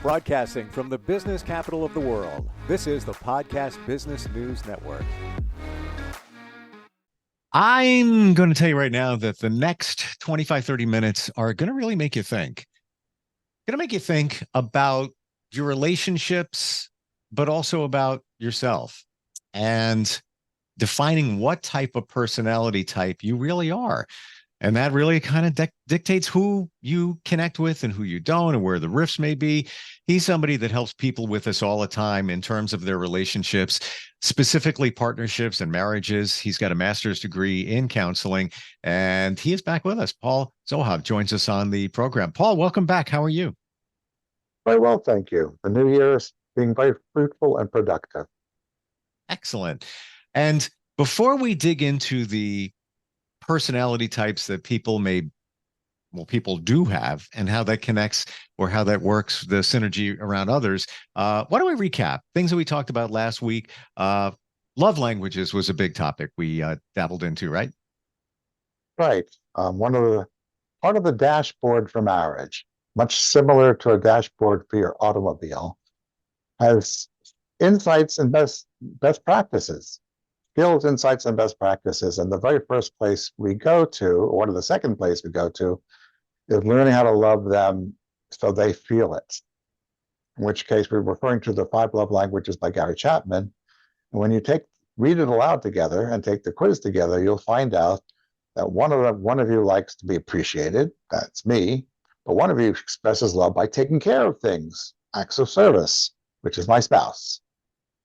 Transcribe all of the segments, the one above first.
Broadcasting from the business capital of the world, this is the Podcast Business News Network. I'm going to tell you right now that the next 25, 30 minutes are going to really make you think. Going to make you think about your relationships, but also about yourself and defining what type of personality type you really are. And that really kind of dictates who you connect with and who you don't, and where the rifts may be. He's somebody that helps people with this all the time in terms of their relationships, specifically partnerships and marriages. He's got a master's degree in counseling, and he is back with us. Paul Zohav joins us on the program. Paul, welcome back. How are you? Very well, thank you. The new year is being very fruitful and productive. Excellent. And before we dig into the personality types that people do have, and how that connects or how that works, the synergy around others, why don't we recap things that we talked about last week? Love languages was a big topic we dabbled into, right? Right. Part of the dashboard for marriage, much similar to a dashboard for your automobile, has insights and best practices. Skills, insights, and best practices. And the very first place we go to, or one of the second place we go to, is learning how to love them so they feel it. In which case, we're referring to the 5 Love Languages by Gary Chapman. And when you read it aloud together and take the quiz together, you'll find out that one of you likes to be appreciated. That's me. But one of you expresses love by taking care of things, acts of service, which is my spouse.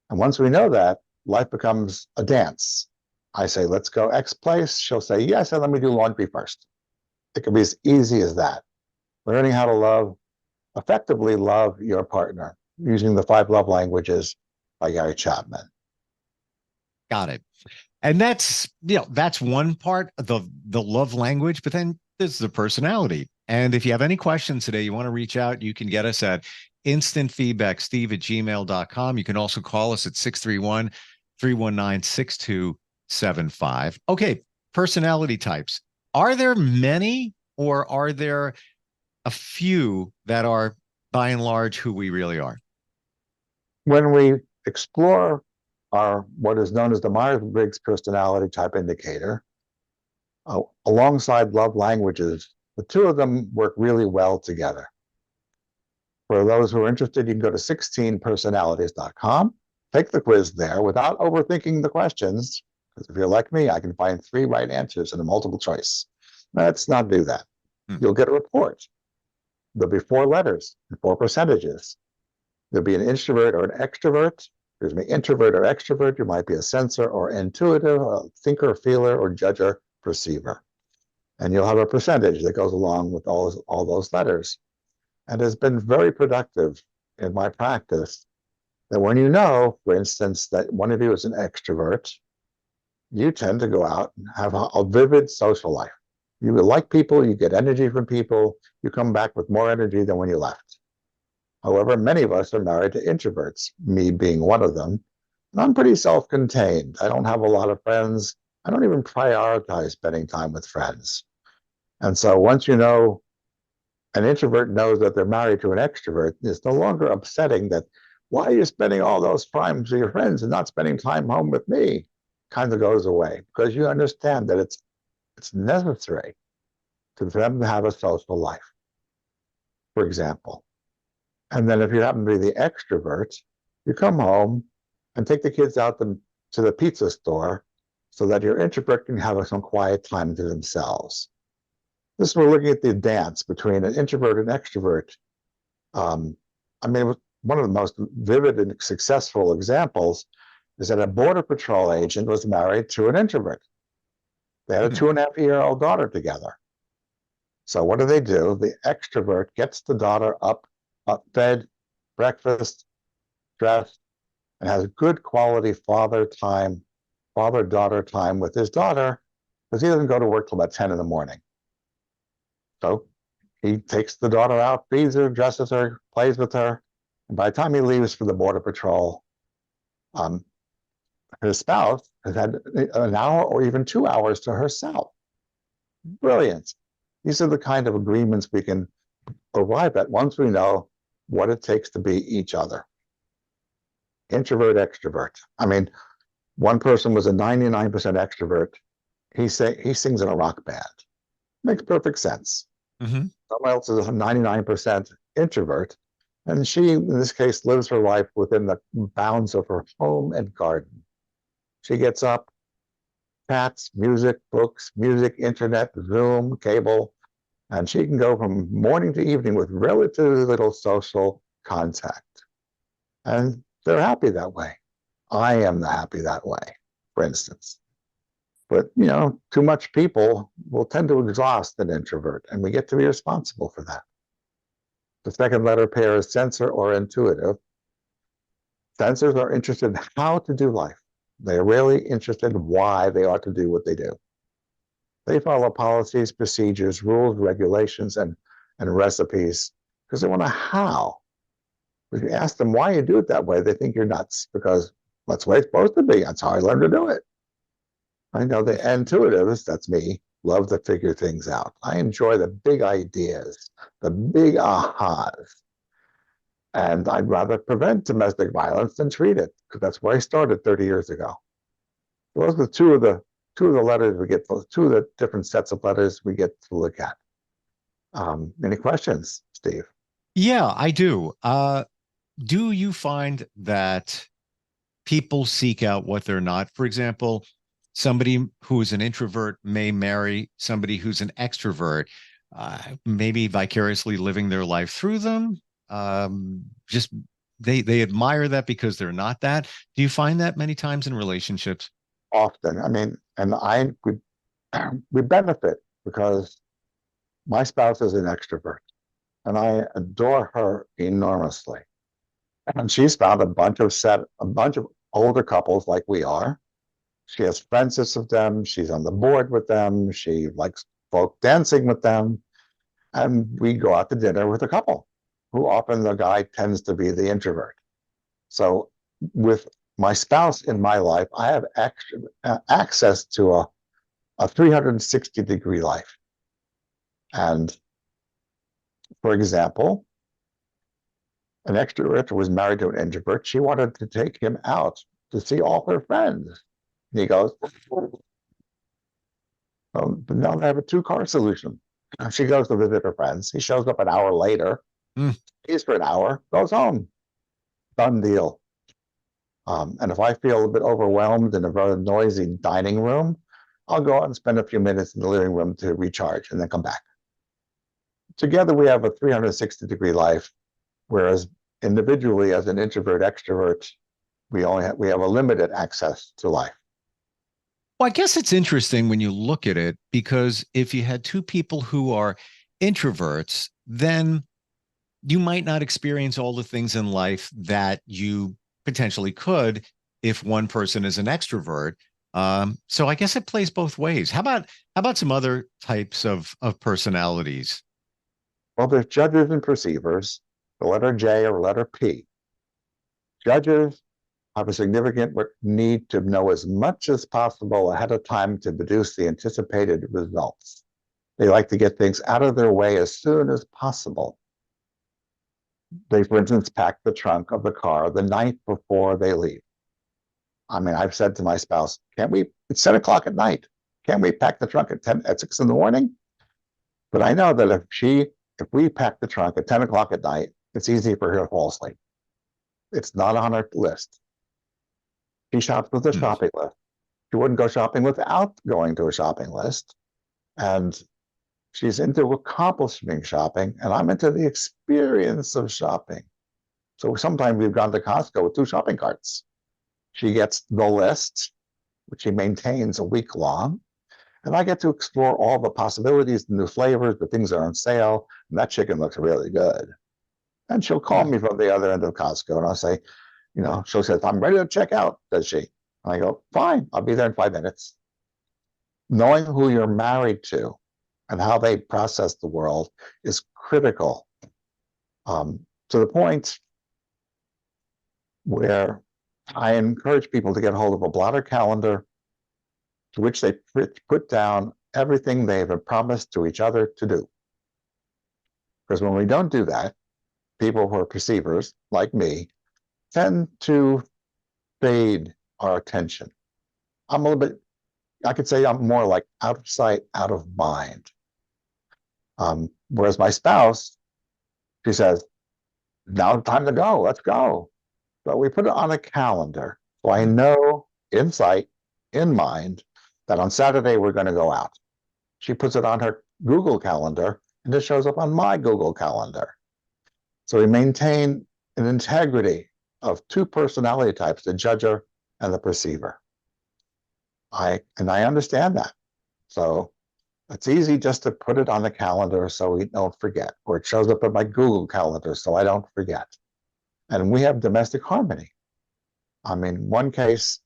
And once we know that, life becomes a dance. I say, let's go X place. She'll say, yes, and let me do laundry first. It can be as easy as that. Learning how to effectively love your partner using the 5 Love Languages by Gary Chapman. Got it. And that's one part of the love language, but then there's the personality. And if you have any questions today, you want to reach out, you can get us at instantfeedbacksteve@gmail.com. You can also call us at 631-319-6275. Okay, personality types. Are there many, or are there a few that are, by and large, who we really are? When we explore what is known as the Myers-Briggs personality type indicator, alongside love languages, the two of them work really well together. For those who are interested, you can go to 16personalities.com, take the quiz there without overthinking the questions, because if you're like me, I can find 3 right answers in a multiple choice. Let's not do that. You'll get a report. There'll be 4 letters and 4 percentages. There'll be an introvert or an extrovert. There's an introvert or extrovert. You might be a sensor or intuitive, a thinker, feeler, or judger, perceiver. And you'll have a percentage that goes along with all those letters. And it's been very productive in my practice that when you know, for instance, that one of you is an extrovert, you tend to go out and have a vivid social life. You like people, you get energy from people, you come back with more energy than when you left. However, many of us are married to introverts, me being one of them, and I'm pretty self-contained. I don't have a lot of friends. I don't even prioritize spending time with friends. And so once you know, an introvert knows that they're married to an extrovert, it's no longer upsetting that, why are you spending all those times with your friends and not spending time home with me? Kind of goes away, because you understand that it's necessary for them to have a social life, for example. And then if you happen to be the extrovert, you come home and take the kids out to the pizza store so that your introvert can have some quiet time to themselves. We're looking at the dance between an introvert and extrovert. One of the most vivid and successful examples is that a Border Patrol agent was married to an introvert. They had a 2.5-year-old daughter together. So what do? The extrovert gets the daughter up, fed, breakfast, dressed, and has good quality father-daughter time with his daughter, because he doesn't go to work till about 10 in the morning. So he takes the daughter out, feeds her, dresses her, plays with her, and by the time he leaves for the Border Patrol, his spouse has had an hour or even 2 hours to herself. Brilliant. These are the kind of agreements we can arrive at once we know what it takes to be each other. Introvert, extrovert. I mean, one person was a 99% extrovert. He sings in a rock band. Makes perfect sense. Mm-hmm. Someone else is a 99% introvert, and she, in this case, lives her life within the bounds of her home and garden. She gets up, chats, music, books, music, internet, Zoom, cable, and she can go from morning to evening with relatively little social contact. And they're happy that way. I am happy that way, for instance. But, too much people will tend to exhaust an introvert, and we get to be responsible for that. The second letter pair is sensor or intuitive. Sensors are interested in how to do life. They're really interested in why they ought to do what they do. They follow policies, procedures, rules, regulations, and recipes because they want to how. If you ask them why you do it that way, they think you're nuts because that's the way it's supposed to be. That's how I learned to do it. I know the intuitives, that's me, love to figure things out. I enjoy the big ideas, the big ahas. And I'd rather prevent domestic violence than treat it, because that's where I started 30 years ago. Those are two of the letters we get, two of the different sets of letters we get to look at. Any questions, Steve? Yeah, I do. Do you find that people seek out what they're not? For example, somebody who is an introvert may marry somebody who's an extrovert, maybe vicariously living their life through them. Just they admire that because they're not that. Do you find that many times in relationships? Often. I mean, and we benefit because my spouse is an extrovert and I adore her enormously. And she's found a bunch of older couples like we are. She has friendships with them. She's on the board with them. She likes folk dancing with them. And we go out to dinner with a couple who often the guy tends to be the introvert. So with my spouse in my life, I have access to a 360-degree life. And for example, an extrovert was married to an introvert. She wanted to take him out to see all her friends. And he goes, but now they have a two-car solution. She goes to visit her friends. He shows up an hour later, stays for an hour, goes home. Done deal. And if I feel a bit overwhelmed in a very noisy dining room, I'll go out and spend a few minutes in the living room to recharge and then come back. Together, we have a 360-degree life, whereas individually, as an introvert, extrovert, we have a limited access to life. Well, I guess it's interesting when you look at it, because if you had two people who are introverts, then you might not experience all the things in life that you potentially could if one person is an extrovert. So I guess it plays both ways. How about some other types of personalities? Well, there's judges and perceivers, the letter J or letter P. Judges have a significant need to know as much as possible ahead of time to produce the anticipated results. They like to get things out of their way as soon as possible. They, for instance, pack the trunk of the car the night before they leave. I mean, I've said to my spouse, it's 10 o'clock at night. Can't we pack the trunk at 6 in the morning? But I know that if we pack the trunk at 10 o'clock at night, it's easy for her to fall asleep. It's not on her list. She shops with a shopping list. She wouldn't go shopping without going to a shopping list. And she's into accomplishing shopping, and I'm into the experience of shopping. So sometimes we've gone to Costco with 2 shopping carts. She gets the list, which she maintains a week long, and I get to explore all the possibilities, the new flavors, the things that are on sale, and that chicken looks really good. And she'll call me from the other end of Costco, and I'll say, she'll say, I'm ready to check out, does she? And I go, fine, I'll be there in 5 minutes. Knowing who you're married to and how they process the world is critical, to the point where I encourage people to get hold of a blotter calendar to which they put down everything they've promised to each other to do. Because when we don't do that, people who are perceivers, like me, tend to fade our attention. I'm a little bit, I could say I'm more like out of sight, out of mind. Whereas my spouse, she says, now it's time to go, let's go. But we put it on a calendar. So I know in sight, in mind, that on Saturday we're going to go out. She puts it on her Google Calendar, and it shows up on my Google Calendar. So we maintain an integrity of two personality types, the judger and the perceiver. I understand that. So it's easy just to put it on the calendar so we don't forget, or it shows up in my Google Calendar so I don't forget. And we have domestic harmony. I mean, one case,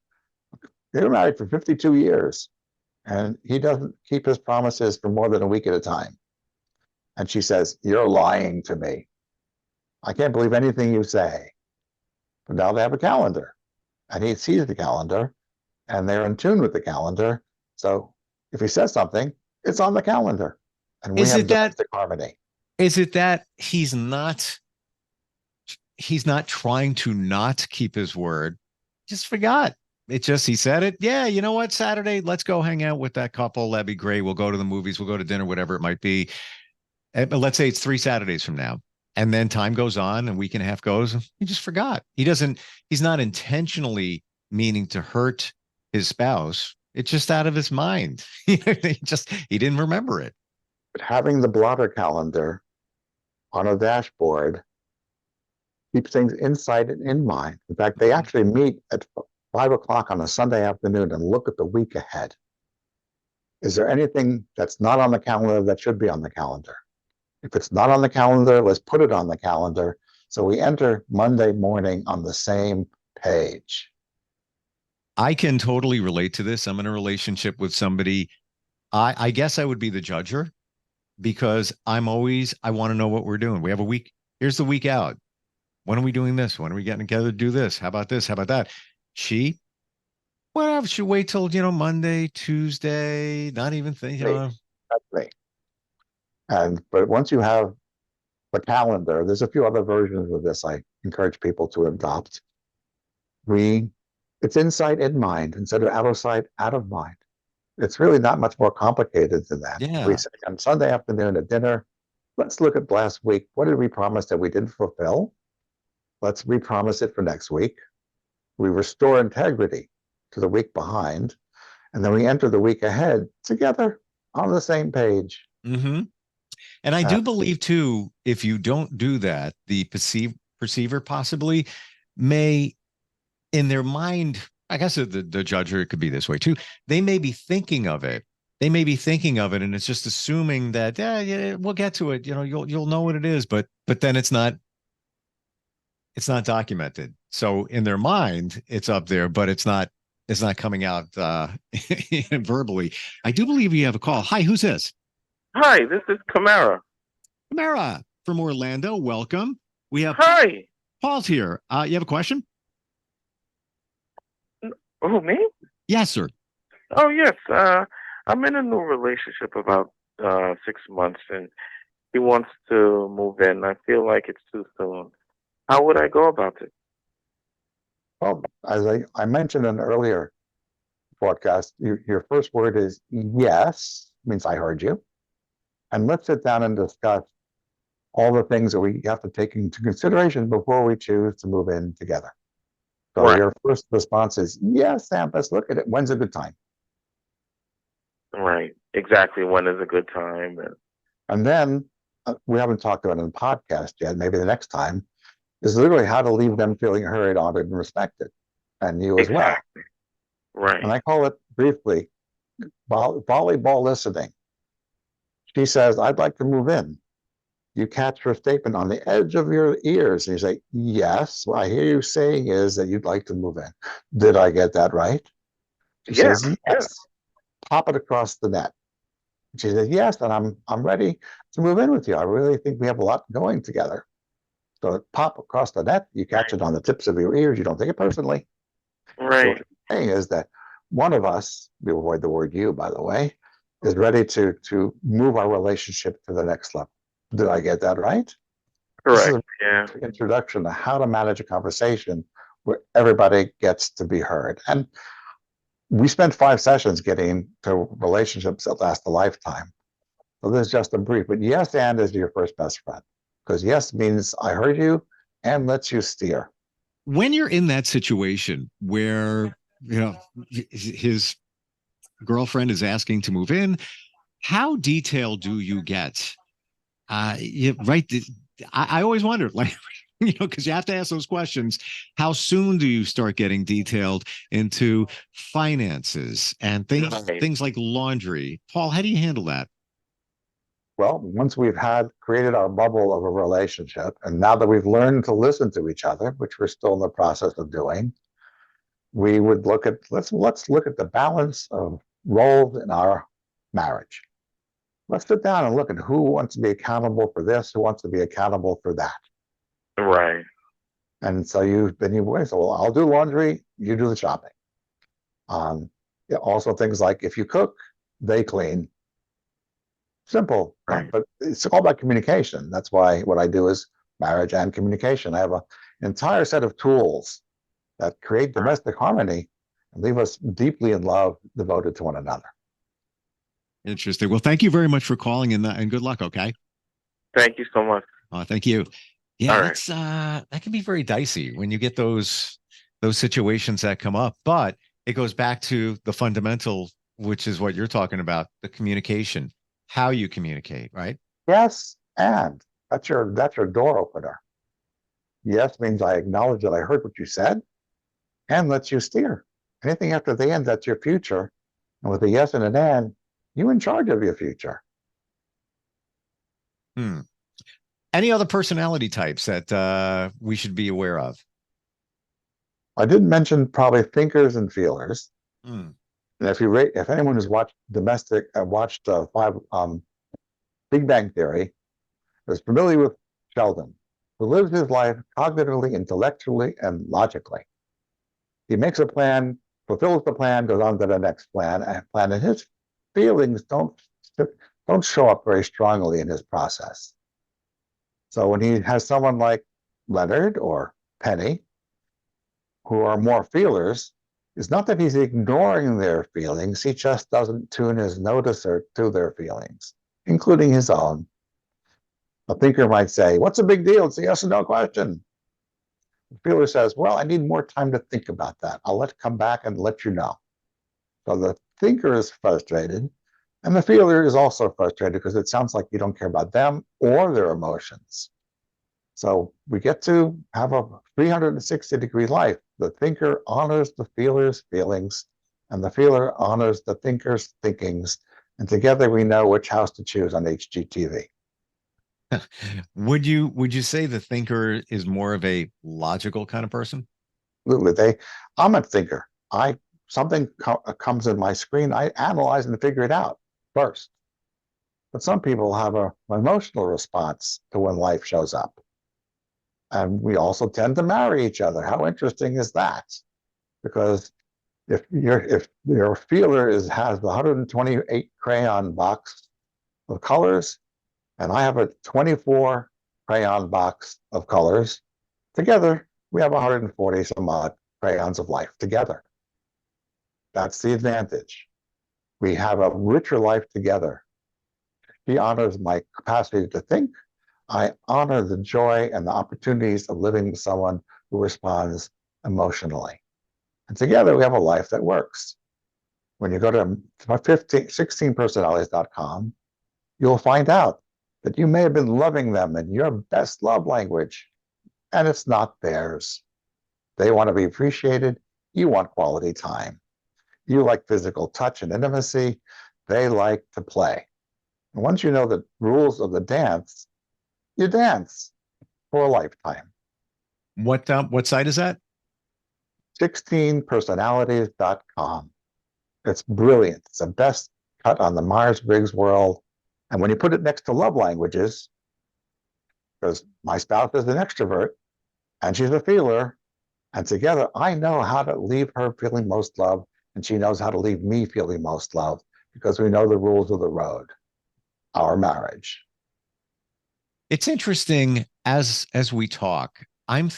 they were married for 52 years, and he doesn't keep his promises for more than a week at a time. And she says, "You're lying to me. I can't believe anything you say." But now they have a calendar, and he sees the calendar, and they're in tune with the calendar. So if he says something, it's on the calendar, and we Is have it that domestic harmony. is it that he's not trying to not keep his word? Just forgot. It just, he said it. Yeah, you know what? Saturday, let's go hang out with that couple. That'd be great. We'll go to the movies. We'll go to dinner, whatever it might be. But let's say it's 3 Saturdays from now. And then time goes on, a week and a half goes. He just forgot. He's not intentionally meaning to hurt his spouse. It's just out of his mind. He didn't remember it. But having the blotter calendar on a dashboard keeps things in sight and in mind. In fact, they actually meet at 5 o'clock on a Sunday afternoon and look at the week ahead. Is there anything that's not on the calendar that should be on the calendar? If it's not on the calendar, let's put it on the calendar. So we enter Monday morning on the same page. I can totally relate to this. I'm in a relationship with somebody. I guess I would be the judger, because I want to know what we're doing. We have a week. Here's the week out. When are we doing this? When are we getting together to do this? How about this? How about that? She, whatever, she wait till, Monday, Tuesday, not even think, That's me. But once you have the calendar, there's a few other versions of this I encourage people to adopt. It's in sight, in mind, instead of out of sight, out of mind. It's really not much more complicated than that. Yeah. We say on Sunday afternoon at dinner, let's look at last week. What did we promise that we didn't fulfill? Let's repromise it for next week. We restore integrity to the week behind, and then we enter the week ahead together on the same page. Mm-hmm. And I do believe too, if you don't do that, the perceiver possibly may, in their mind, I guess the judger, it could be this way too. They may be thinking of it. And it's just assuming that, yeah, we'll get to it. You'll know what it is, but then it's not documented. So in their mind, it's up there, but it's not coming out verbally. I do believe you have a call. Hi, who's this? Hi, this is Camara. Camara from Orlando. Welcome. We have Hi. Paul's here. You have a question? Oh, me? Yes, sir. Oh, yes. I'm in a new relationship about 6 months, and he wants to move in. I feel like it's too soon. How would I go about it? Well, as I mentioned in an earlier podcast, your first word is yes, means I heard you. And let's sit down and discuss all the things that we have to take into consideration before we choose to move in together. So Right. Your first response is, yes, Sam, let's look at it. When's a good time? Right. Exactly. When is a good time? And then we haven't talked about it in the podcast yet. Maybe the next time is literally how to leave them feeling heard, honored, and respected, and you as well. Right. And I call it briefly volleyball listening. She says, I'd like to move in. You catch her statement on the edge of your ears, and you say, yes, what I hear you saying is that you'd like to move in. Did I get that right? She says, yes. Yeah. Pop it across the net. She says, yes, and I'm ready to move in with you. I really think we have a lot going together. So pop across the net, you catch it on the tips of your ears, you don't take it personally. Right. So what I'm saying is that one of us, we avoid the word you, by the way, is ready to move our relationship to the next level. Did I get that right? This is Correct. Yeah. an introduction to how to manage a conversation where everybody gets to be heard. And we spent 5 sessions getting to relationships that last a lifetime. So this is just a brief, but yes and is your first best friend, because yes means I heard you and lets you steer. When you're in that situation where, you know, his girlfriend is asking to move in, how detailed do you get? Right. I always wondered, like, because you have to ask those questions. How soon do you start getting detailed into finances and Right. things like laundry? Paul, how do you handle that? Well, once we've created our bubble of a relationship, and now that we've learned to listen to each other, which we're still in the process of doing, we would look at let's look at the balance of roles in our marriage. Let's sit down and look at who wants to be accountable for this, who wants to be accountable for that. Right. And so you say, well, I'll do laundry, you do the shopping. Yeah, also things like if you cook, they clean. Simple, Right. but it's all about communication. That's why what I do is marriage and communication. I have an entire set of tools that create domestic harmony and leave us deeply in love, devoted to one another. Interesting. Well, thank you very much for calling and good luck. Okay. Thank you so much. Thank you. Yeah, All right. that's that can be very dicey when you get those situations that come up, but it goes back to the fundamental, which is what you're talking about, the communication, how you communicate, right? Yes, and that's your door opener. Yes means I acknowledge that I heard what you said and lets you steer. Anything after the end, that's your future. And with a yes and an and, you're in charge of your future. Hmm. Any other personality types that we should be aware of? I didn't mention probably thinkers and feelers. Hmm. And if anyone has watched five Big Bang Theory, is familiar with Sheldon, who lives his life cognitively, intellectually, and logically. He makes a plan, fulfills the plan, goes on to the next plan, and his feelings don't show up very strongly in his process. So when he has someone like Leonard or Penny, who are more feelers, it's not that he's ignoring their feelings, he just doesn't tune his noticer to their feelings, including his own. A thinker might say, what's the big deal? It's a yes or no question. The feeler says, well, I need more time to think about that. I'll come back and let you know. So the thinker is frustrated, and the feeler is also frustrated because it sounds like you don't care about them or their emotions. So we get to have a 360-degree life. The thinker honors the feeler's feelings, and the feeler honors the thinker's thinkings. And together we know which house to choose on HGTV. Would you say the thinker is more of a logical kind of person? Absolutely. I'm a thinker. Something comes in my screen, I analyze and figure it out first. But some people have an emotional response to when life shows up. And we also tend to marry each other. How interesting is that? Because if your feeler has the 128 crayon box of colors, and I have a 24 crayon box of colors, together we have 140 some odd crayons of life together. That's the advantage. We have a richer life together. She honors my capacity to think. I honor the joy and the opportunities of living with someone who responds emotionally. And together we have a life that works. When you go to 16personalities.com, you'll find out that you may have been loving them in your best love language, and it's not theirs. They want to be appreciated. You want quality time. You like physical touch and intimacy. They like to play. And once you know the rules of the dance, you dance for a lifetime. What site is that? 16personalities.com. It's brilliant. It's the best cut on the Myers-Briggs world. And when you put it next to love languages, because my spouse is an extrovert and she's a feeler, and together I know how to leave her feeling most love, and she knows how to leave me feeling most love, because we know the rules of the road, our marriage. It's interesting as we talk, I'm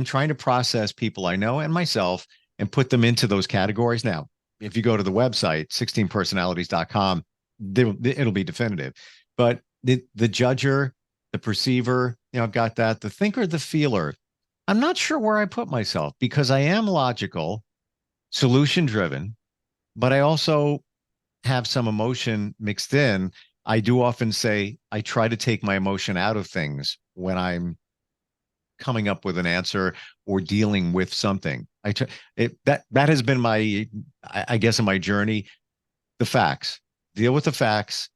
trying to process people I know and myself and put them into those categories. Now, if you go to the website, 16personalities.com, it'll be definitive. But the judger, the perceiver, I've got that. The thinker, the feeler. I'm not sure where I put myself because I am logical, solution driven, but I also have some emotion mixed in. I do often say I try to take my emotion out of things when I'm coming up with an answer or dealing with something. That has been my, I guess, in my journey. The facts, deal with the facts.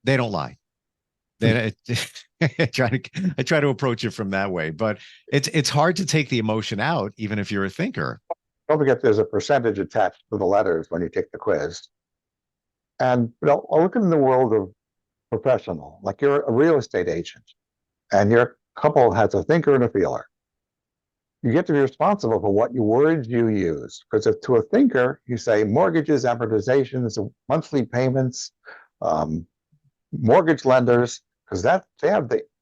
They don't lie. Then I try to approach it from that way, but it's hard to take the emotion out, even if you're a thinker. Don't forget, there's a percentage attached to the letters when you take the quiz. And I'll look in the world of professional, like you're a real estate agent, and your couple has a thinker and a feeler. You get to be responsible for what words you use, because if to a thinker you say mortgages, amortizations, monthly payments, mortgage lenders, because that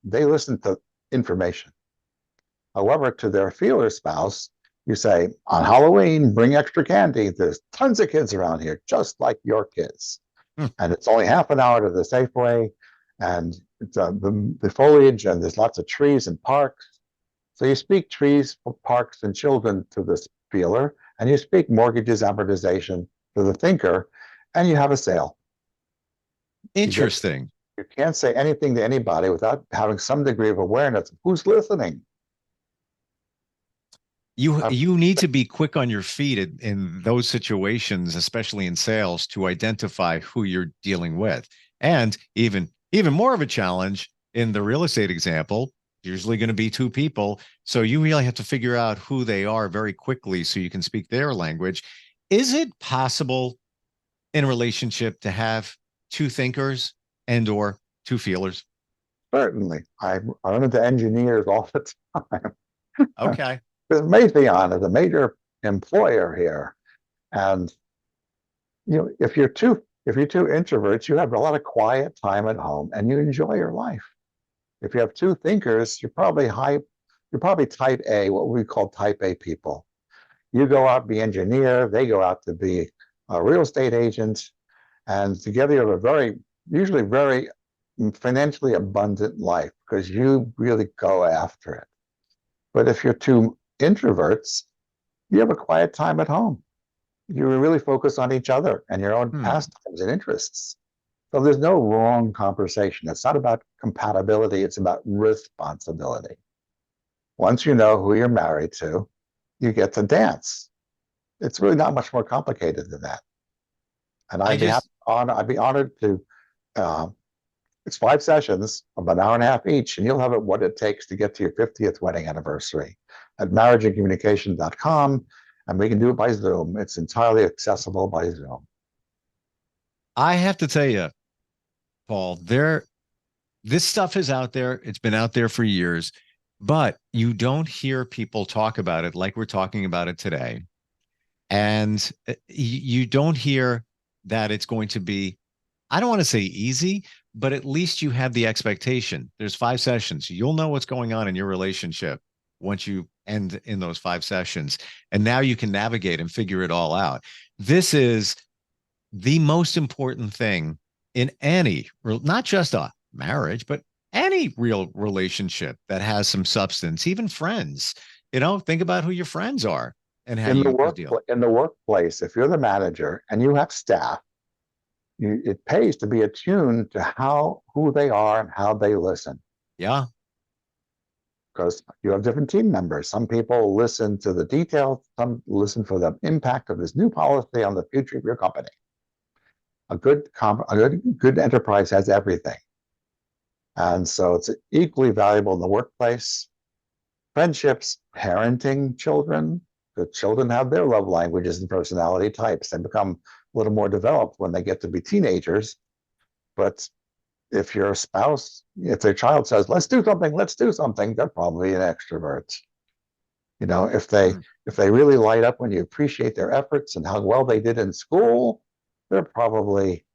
they listen to information. However, to their feeler spouse, you say, on Halloween, bring extra candy. There's tons of kids around here, just like your kids. And it's only half an hour to the Safeway, and it's, the foliage, and there's lots of trees and parks. So you speak trees, parks, and children to the feeler, and you speak mortgages, amortization to the thinker, and you have a sale. Interesting. You can't say anything to anybody without having some degree of awareness of who's listening. You need to be quick on your feet in those situations, especially in sales, to identify who you're dealing with. And even more of a challenge in the real estate example, usually going to be two people. So you really have to figure out who they are very quickly so you can speak their language. Is it possible in a relationship to have two thinkers and or two feelers? Certainly. I run into engineers all the time. Okay. Because Raytheon is a major employer here. And if you're two introverts, you have a lot of quiet time at home and you enjoy your life. If you have two thinkers, you're probably type A, what we call type A people. You go out to be engineer, they go out to be a real estate agent, and together you have a usually very financially abundant life because you really go after it. But if you're two introverts, you have a quiet time at home. You really focus on each other and your own pastimes and interests. So there's no wrong conversation. It's not about compatibility. It's about responsibility. Once you know who you're married to, you get to dance. It's really not much more complicated than that. And I'd be honored to, it's 5 sessions, about an hour and a half each, and you'll have what it takes to get to your 50th wedding anniversary at marriageandcommunication.com. And we can do it by Zoom. It's entirely accessible by Zoom. I have to tell you, Paul, this stuff is out there. It's been out there for years, but you don't hear people talk about it like we're talking about it today. And you don't hear that it's going to be, I don't want to say easy, but at least you have the expectation. There's 5 sessions. You'll know what's going on in your relationship once you end in those 5 sessions. And now you can navigate and figure it all out. This is the most important thing in any, not just a marriage, but any real relationship that has some substance, even friends. Think about who your friends are and how you deal. In the workplace, if you're the manager and you have staff, it pays to be attuned to who they are and how they listen. Yeah. Because you have different team members. Some people listen to the details, some listen for the impact of this new policy on the future of your company. A good enterprise has everything. And so it's equally valuable in the workplace. Friendships, parenting children. The children have their love languages and personality types. They become a little more developed when they get to be teenagers. But if your spouse, if their child says, let's do something, they're probably an extrovert. If they really light up when you appreciate their efforts and how well they did in school, they're probably,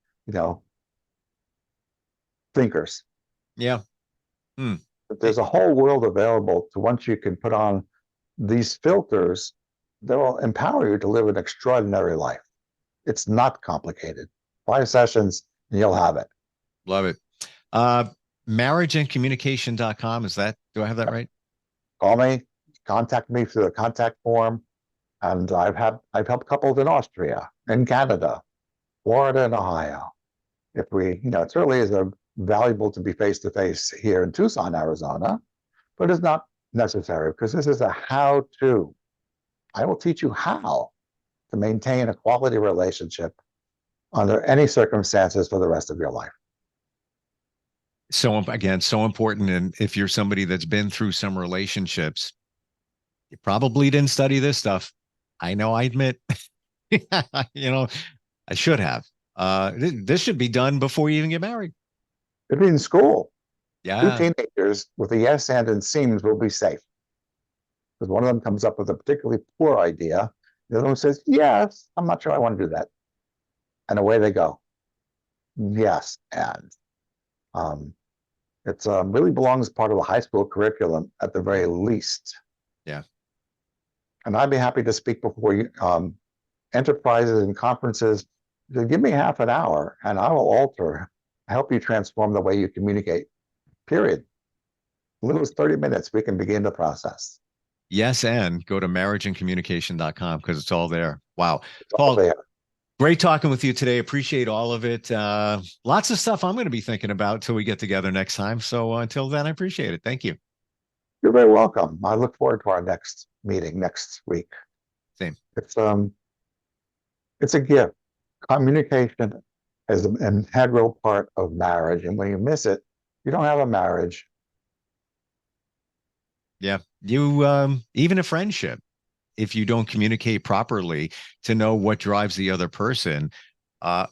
thinkers. Yeah. But there's a whole world available to once you can put on these filters that will empower you to live an extraordinary life. It's not complicated. 5 sessions and you'll have it. Love it. Marriageandcommunication.com. Do I have that right? Call me, contact me through the contact form. And I've helped couples in Austria, in Canada, Florida, and Ohio. If it certainly is valuable to be face-to-face here in Tucson, Arizona, but it's not necessary because this is a how-to. I will teach you how to maintain a quality relationship under any circumstances for the rest of your life. So again, so important. And if you're somebody that's been through some relationships, you probably didn't study this stuff. I know, I admit, I should have. This should be done before you even get married. It'd be in school. Yeah. 2 teenagers with a yes and seems will be safe. Because one of them comes up with a particularly poor idea. The other one says, yes, I'm not sure I want to do that. And away they go. Yes, and it really belongs as part of the high school curriculum at the very least. Yeah. And I'd be happy to speak before you, enterprises and conferences. So give me half an hour and I will help you transform the way you communicate, period. As little as 30 minutes, we can begin the process. Yes, and go to marriageandcommunication.com because it's all there. Wow. It's all there. Great talking with you today. Appreciate all of it. Lots of stuff I'm going to be thinking about till we get together next time. So until then, I appreciate it. Thank you. You're very welcome. I look forward to our next meeting next week. Same. It's a gift. Communication is an integral part of marriage. And when you miss it, you don't have a marriage. Yeah. You, even a friendship, if you don't communicate properly to know what drives the other person,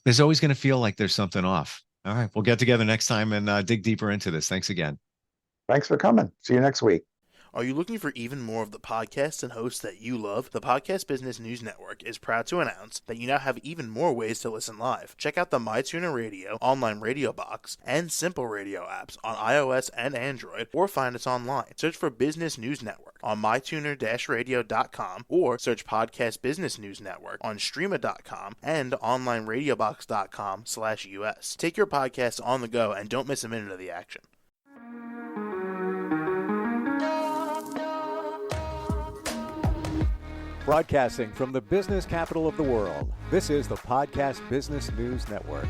there's always going to feel like there's something off. All right. We'll get together next time and dig deeper into this. Thanks again. Thanks for coming. See you next week. Are you looking for even more of the podcasts and hosts that you love? The Podcast Business News Network is proud to announce that you now have even more ways to listen live. Check out the MyTuner Radio, online radio box, and Simple Radio apps on iOS and Android, or find us online. Search for Business News Network on mytuner-radio.com or search Podcast Business News Network on streama.com and onlineradiobox.com/US. Take your podcast on the go and don't miss a minute of the action. Broadcasting from the business capital of the world, this is the Podcast Business News Network.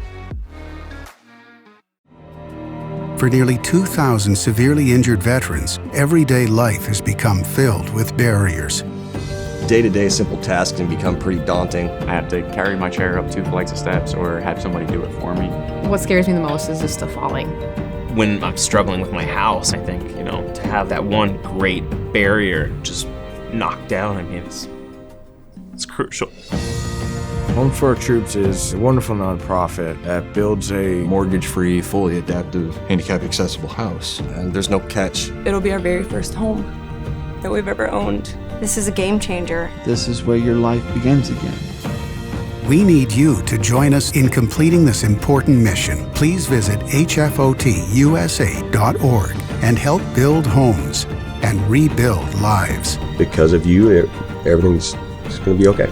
For nearly 2,000 severely injured veterans, everyday life has become filled with barriers. Day-to-day simple tasks can become pretty daunting. I have to carry my chair up 2 flights of steps or have somebody do it for me. What scares me the most is just the falling. When I'm struggling with my house, I think, to have that one great barrier just knocked down, it's crucial. Home for Our Troops is a wonderful nonprofit that builds a mortgage-free, fully adaptive, handicap-accessible house. And there's no catch. It'll be our very first home that we've ever owned. This is a game changer. This is where your life begins again. We need you to join us in completing this important mission. Please visit hfotusa.org and help build homes and rebuild lives. Because of you, everything's going to be okay.